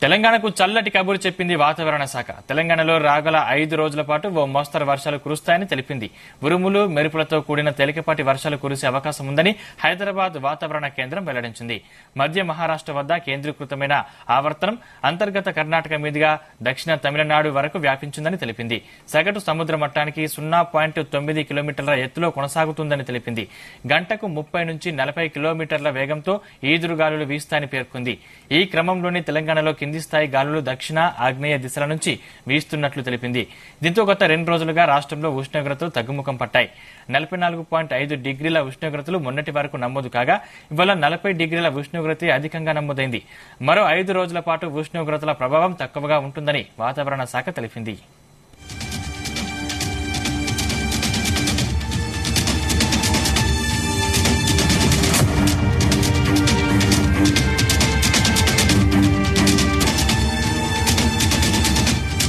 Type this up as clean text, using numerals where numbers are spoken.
తెలంగాణకు చల్లటి కబురు చెప్పింది వాతావరణ శాఖ. తెలంగాణలో రాగల 5 రోజుల పాటు ఓ మోస్తరు వర్షాలు కురుస్తాయని తెలిపింది. ఉరుములు మెరుపులతో కూడిన తేలికపాటి వర్షాలు కురిసే అవకాశం ఉందని హైదరాబాద్ వాతావరణ కేంద్రం వెల్లడించింది. మధ్య మహారాష్ట్ర వద్ద కేంద్రీకృతమైన ఆవర్తనం అంతర్గత కర్ణాటక మీదుగా దక్షిణ తమిళనాడు వరకు వ్యాపించిందని తెలిపింది. సగటు సముద్ర మట్టానికి 0.9 కిలోమీటర్ల ఎత్తులో కొనసాగుతుందని తెలిపింది. గంటకు 30 నుంచి 40 కిలోమీటర్ల వేగంతో ఈదురుగాలులు వీస్తాయని పేర్కొంది. ఈ క్రమంలోనే తెలంగాణలో కింది స్థాయి గాలులు దక్షిణ ఆగ్నేయ దిశల నుంచి వీస్తున్నట్లు తెలిపింది. దీంతో గత 2 రోజులుగా రాష్ట్రంలో ఉష్ణోగ్రతలు తగ్గుముఖం పట్టాయి. 44.5 డిగ్రీల ఉష్ణోగ్రతలు మొన్నటి వరకు నమోదు కాగా ఇవాళ 40 డిగ్రీల ఉష్ణోగ్రత అధికంగా నమోదైంది. మరో 5 రోజుల పాటు ఉష్ణోగ్రతల ప్రభావం తక్కువగా ఉంటుందని వాతావరణ శాఖ తెలిపింది.